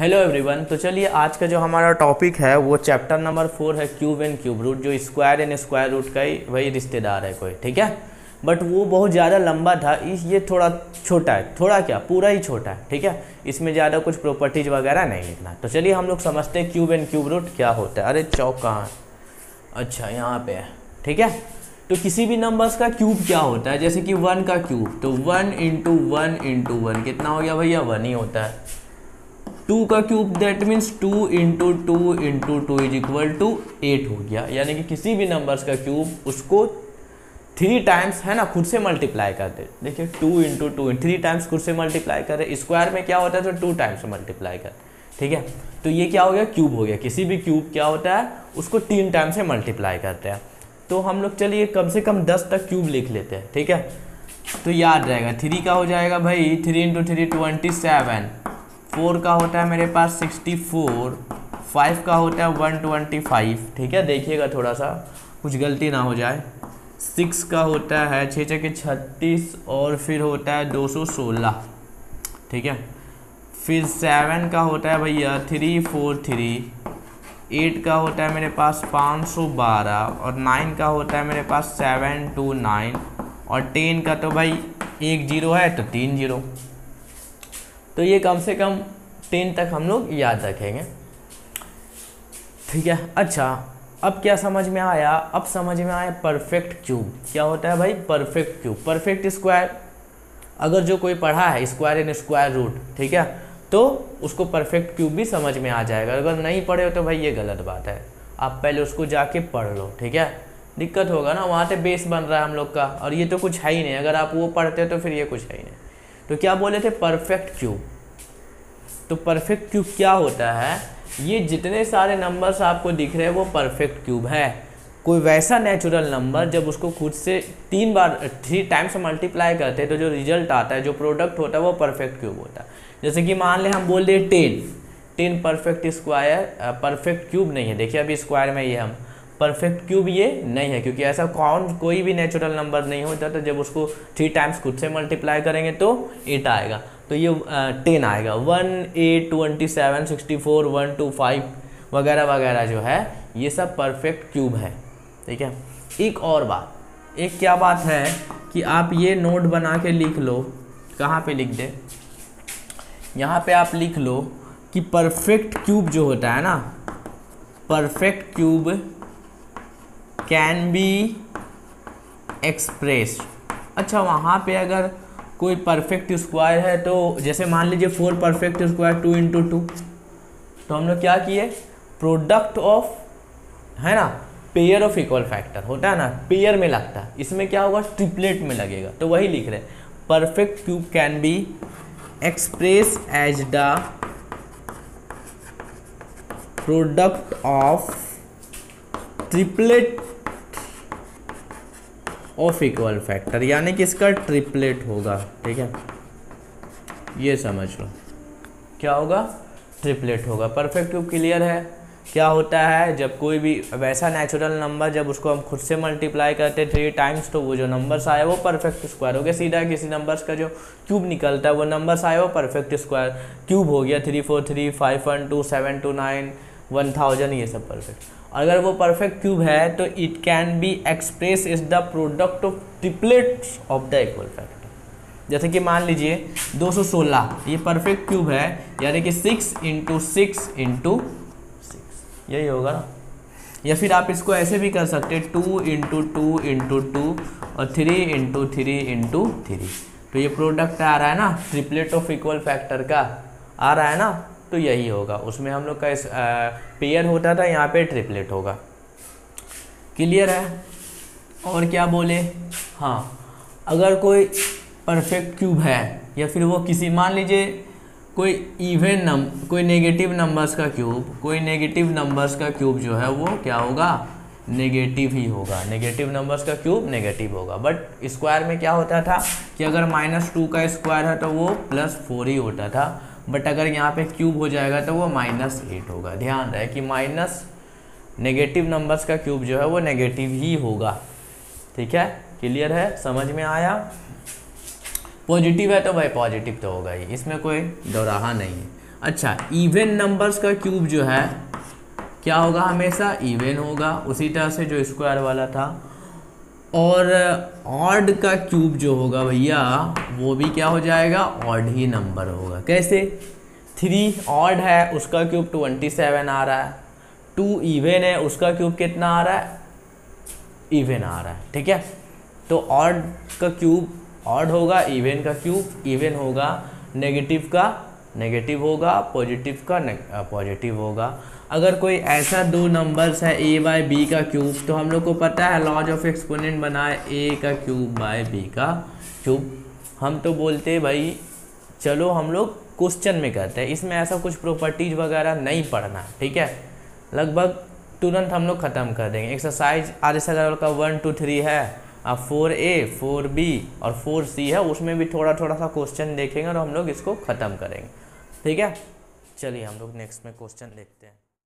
Hello everyone. तो चलिए आज का जो हमारा टॉपिक है वो चैप्टर नंबर 4 है क्यूब एंड क्यूब रूट, जो स्क्वायर एंड स्क्वायर रूट का ही वही रिश्तेदार है कोई, ठीक है। बट वो बहुत ज़्यादा लंबा था, ये थोड़ा छोटा है, थोड़ा क्या पूरा ही छोटा है, ठीक है। इसमें ज़्यादा कुछ प्रॉपर्टीज वगैरह नहीं लिखना। तो चलिए हम लोग समझते हैं क्यूब एंड क्यूब रूट क्या होता है। अरे चौक कहाँ है? अच्छा यहाँ पे है, ठीक है। तो किसी भी नंबर्स का क्यूब क्या होता है, जैसे कि 1 का क्यूब, तो 1 इंटू 1 इंटू 1 कितना हो गया भैया? 1 ही होता है। 2 का cube that means 2 into 2 into 2 is equal to 8 हो गया। यानी कि किसी भी नंबर्स का क्यूब उसको 3 टाइम्स है ना खुद से मल्टीप्लाई करते। देखिए 2 इंटू 2 3 टाइम्स खुद से मल्टीप्लाई कर रहे। स्क्वायर में क्या होता है? तो 2 टाइम्स मल्टीप्लाई कर, ठीक है। तो ये क्या हो गया? क्यूब हो गया। किसी भी क्यूब क्या होता है उसको 3 टाइम से मल्टीप्लाई करते हैं। तो हम लोग चलिए कम से कम 10 तक क्यूब लिख लेते हैं, ठीक है। तो याद रहेगा 3 का हो जाएगा भाई 3 इंटू 3 27, 4 का होता है मेरे पास 64, 5 का होता है 125, ठीक है। देखिएगा थोड़ा सा कुछ गलती ना हो जाए। 6 का होता है 6 छके 36 और फिर होता है 216, ठीक है। फिर 7 का होता है भैया 343, 8 का होता है मेरे पास 512 और 9 का होता है मेरे पास 729 और 10 का तो भाई 1 0 है तो 3 0। तो ये कम से कम 10 तक हम लोग याद रखेंगे, ठीक है। अच्छा अब क्या समझ में आया? अब समझ में आया परफेक्ट क्यूब क्या होता है भाई? Perfect cube, perfect square. अगर जो कोई पढ़ा है स्क्वायर एंड स्क्वायर रूट, ठीक है, तो उसको परफेक्ट क्यूब भी समझ में आ जाएगा। अगर नहीं पढ़े हो तो भाई ये गलत बात है, आप पहले उसको जाके पढ़ लो, ठीक है। दिक्कत होगा ना, वहाँ से बेस बन रहा है हम लोग का, और ये तो कुछ है ही नहीं। अगर आप वो पढ़ते हो तो फिर ये कुछ है ही नहीं। तो क्या बोले थे? Perfect cube. तो परफेक्ट क्यूब क्या होता है? ये जितने सारे नंबर्स आपको दिख रहे हैं वो परफेक्ट क्यूब है। कोई वैसा नेचुरल नंबर जब उसको खुद से 3 टाइम्स मल्टीप्लाई करते हैं तो जो रिजल्ट आता है, जो प्रोडक्ट होता है वो परफेक्ट क्यूब होता है। जैसे कि मान लें हम बोल दिए 10 परफेक्ट स्क्वायर, परफेक्ट क्यूब नहीं है। देखिए अभी स्क्वायर में ये हम परफेक्ट क्यूब ये नहीं है, क्योंकि ऐसा कोई भी नेचुरल नंबर नहीं होता। तो जब उसको 3 टाइम्स खुद से मल्टीप्लाई करेंगे तो 8 आएगा, तो ये 10 आएगा। 1 8 27 64 125 वगैरह वगैरह जो है ये सब परफेक्ट क्यूब है, ठीक है। एक और बात, एक क्या बात है कि आप ये नोट बना के लिख लो। कहाँ पे लिख दे? यहाँ पे आप लिख लो कि परफेक्ट क्यूब जो होता है ना, perfect cube can be expressed. अच्छा वहाँ पे अगर कोई परफेक्ट स्क्वायर है तो जैसे मान लीजिए 4 परफेक्ट स्क्वायर 2 इंटू 2, तो हम लोग क्या किए? प्रोडक्ट ऑफ है ना पेयर ऑफ इक्वल फैक्टर होता है ना, पेयर में लगता है। इसमें क्या होगा? ट्रिपलेट में लगेगा। तो वही लिख रहे हैं perfect cube can be express as the product of triplet of equal factor, यानी कि इसका ट्रिपलेट होगा, ठीक है। ये समझ लो क्या होगा? ट्रिपलेट होगा। परफेक्ट क्यूब क्लियर है? क्या होता है जब कोई भी वैसा नेचुरल नंबर जब उसको हम खुद से मल्टीप्लाई करते 3 टाइम्स तो वो जो नंबर्स आया वो परफेक्ट स्क्वायर हो गया। सीधा किसी नंबर्स का जो क्यूब निकलता है वो नंबर्स आया वो परफेक्ट स्क्वायर क्यूब हो गया। 343 512 729 1000 ये सब परफेक्ट। अगर वो परफेक्ट क्यूब है तो it can be express is the product of triplets of the equal factor. जैसे कि मान लीजिए 216 ये परफेक्ट क्यूब है, यानी कि 6 इंटू 6 इंटू 6 यही होगा ना। या फिर आप इसको ऐसे भी कर सकते हैं 2 इंटू 2 इंटू 2 और 3 इंटू 3 इंटू 3। तो ये प्रोडक्ट आ रहा है ना ट्रिपलेट ऑफ इक्वल फैक्टर का, आ रहा है ना, तो यही होगा। उसमें हम लोग का पेयर होता था, यहाँ पे ट्रिपलेट होगा। क्लियर है? और क्या बोले? हाँ अगर कोई परफेक्ट क्यूब है या फिर वो किसी मान लीजिए कोई कोई नेगेटिव नंबर्स का क्यूब, कोई नेगेटिव नंबर्स का क्यूब जो है वो क्या होगा? नेगेटिव ही होगा। नेगेटिव नंबर्स का क्यूब नेगेटिव होगा। बट स्क्वायर में क्या होता था कि अगर -2 का स्क्वायर है तो वो +4 ही होता था। बट अगर यहाँ पे क्यूब हो जाएगा तो वो -8 होगा। ध्यान रहे कि नेगेटिव नंबर्स का क्यूब जो है वो नेगेटिव ही होगा, ठीक है। क्लियर है? समझ में आया? पॉजिटिव है तो भाई पॉजिटिव तो होगा ही, इसमें कोई दोराहा नहीं है। अच्छा, इवन नंबर्स का क्यूब जो है क्या होगा, हमेशा इवन होगा, उसी तरह से जो स्क्वायर वाला था। और ऑड का क्यूब जो होगा भैया वो भी क्या हो जाएगा, ऑड ही नंबर होगा। कैसे, 3 ऑड है उसका क्यूब 27 आ रहा है, 2 इवन है उसका क्यूब कितना आ रहा है, इवन आ रहा है। ठीक है, तो ऑड का क्यूब ऑड होगा, इवन का क्यूब इवन होगा, नेगेटिव का नेगेटिव होगा, पॉजिटिव का पॉजिटिव होगा। अगर कोई ऐसा दो नंबर्स है a बाय बी का क्यूब, तो हम लोग को पता है लॉज ऑफ एक्सपोनेंट बनाए a का क्यूब बाय b का क्यूब। हम तो बोलते हैं भाई चलो हम लोग क्वेश्चन में करते हैं, इसमें ऐसा कुछ प्रॉपर्टीज वगैरह नहीं पढ़ना। ठीक है, लगभग तुरंत हम लोग ख़त्म कर देंगे। एक्सरसाइज आर एस अग्रवाल का 1 2 3 है, अब 4A 4B और 4C है, उसमें भी थोड़ा थोड़ा सा क्वेश्चन देखेंगे और हम लोग इसको ख़त्म करेंगे। ठीक है, चलिए हम लोग नेक्स्ट में क्वेश्चन देखते हैं।